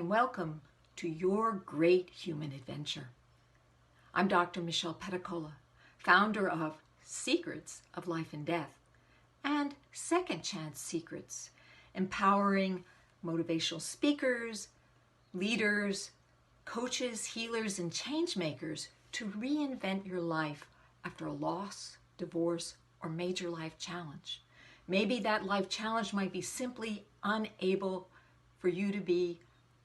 and welcome to your great human adventure. I'm Dr. MichellePeticolas, founder of Secrets of Life and Death and Second Chance Secrets, empowering motivational speakers, leaders, coaches, healers, and change makers to reinvent your life after a loss, divorce, or major life challenge. Maybe that life challenge might be simply unable for you to be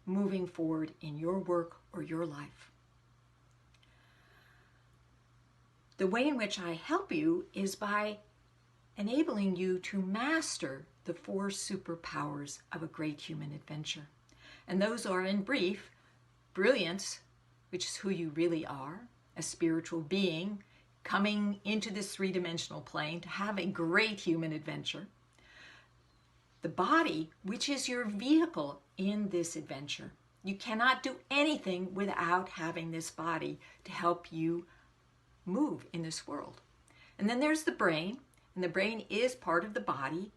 moving forward in your work or your life. The way in which I help you is by enabling you to master the 4 superpowers of a great human adventure. And those are, in brief, brilliance, which is who you really are, a spiritual being coming into this 3-dimensional plane to have a great human adventure. The body, which is your vehicle in this adventure. You cannot do anything without having this body to help you move in this world. And then there's the brain, and the brain is part of the body,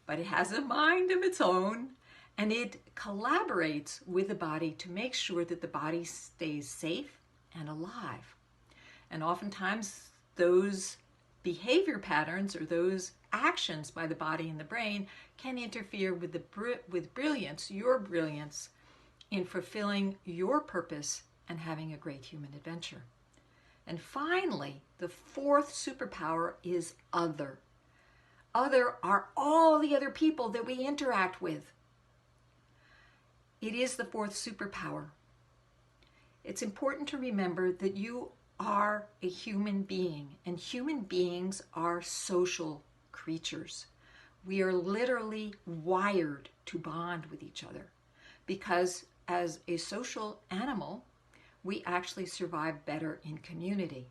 but it has a mind of its own, and it collaborates with the body to make sure that the body stays safe and alive. And oftentimes those behavior patterns or those actions by the body and the brain can interfere with brilliance, your brilliance, in fulfilling your purpose and having a great human adventure. And finally, the 4th superpower is other. Other are all the other people that we interact with. It is the 4th superpower. It's important to remember that you are a human being, and human beings are social creatures. We are literally wired to bond with each other because as a social animal, we actually survive better in community.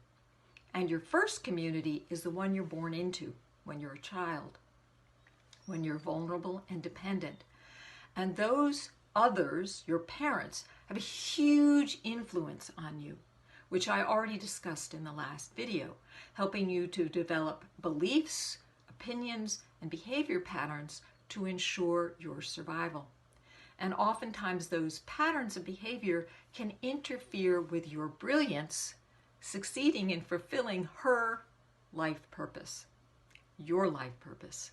And your first community is the one you're born into when you're a child, when you're vulnerable and dependent. And those others, your parents, have a huge influence on you, which I already discussed in the last video, helping you to develop beliefs, opinions, and behavior patterns to ensure your survival. And oftentimes those patterns of behavior can interfere with your brilliance succeeding in fulfilling her life purpose, your life purpose.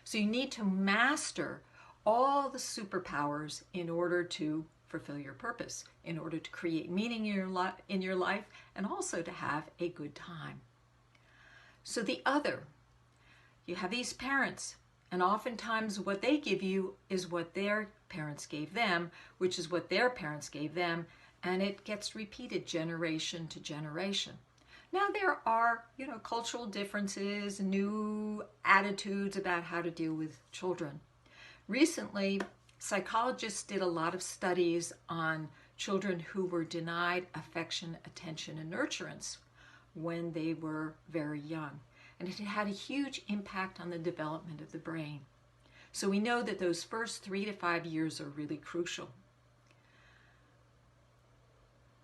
So you need to master all the superpowers in order to fulfill your purpose, in order to create meaning in your life, and also to have a good time. So the other, you have these parents, and oftentimes what they give you is what their parents gave them, which is what their parents gave them, and it gets repeated generation to generation. Now there are, cultural differences, new attitudes about how to deal with children. Recently, psychologists did a lot of studies on children who were denied affection, attention, and nurturance when they were very young. And it had a huge impact on the development of the brain. So we know that those first 3 to 5 years are really crucial.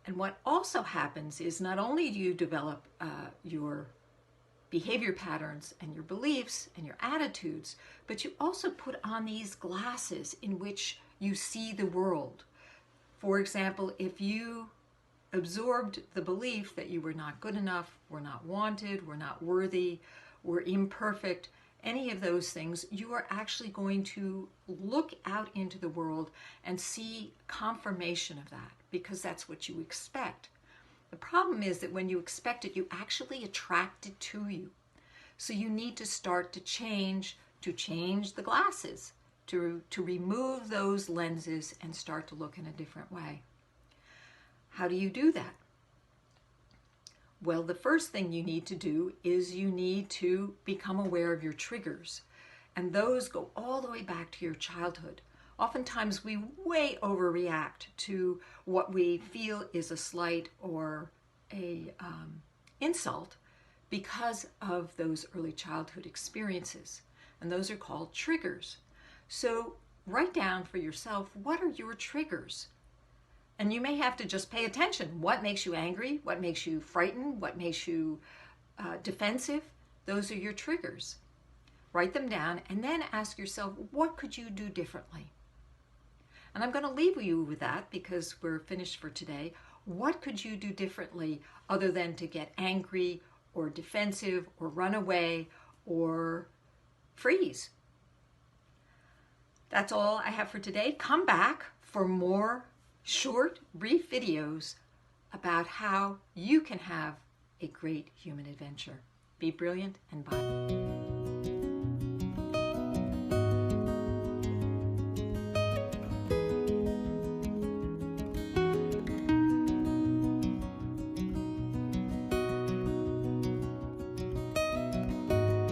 And what also happens is not only do you develop your behavior patterns and your beliefs and your attitudes, but you also put on these glasses in which you see the world. For example, if you absorbed the belief that you were not good enough, were not wanted, were not worthy, were imperfect, any of those things, you are actually going to look out into the world and see confirmation of that because that's what you expect. The problem is that when you expect it, you actually attract it to you. So you need to start to change the glasses, to remove those lenses and start to look in a different way. How do you do that? Well, the first thing you need to do is you need to become aware of your triggers. And those go all the way back to your childhood. Oftentimes we way overreact to what we feel is a slight or a insult because of those early childhood experiences. And those are called triggers. So write down for yourself, what are your triggers? And you may have to just pay attention. What makes you angry? What makes you frightened? What makes you defensive? Those are your triggers. Write them down and then ask yourself, what could you do differently? And I'm going to leave you with that because we're finished for today. What could you do differently other than to get angry or defensive or run away or freeze? That's all I have for today. Come back for more short, brief videos about how you can have a great human adventure. Be brilliant and bye.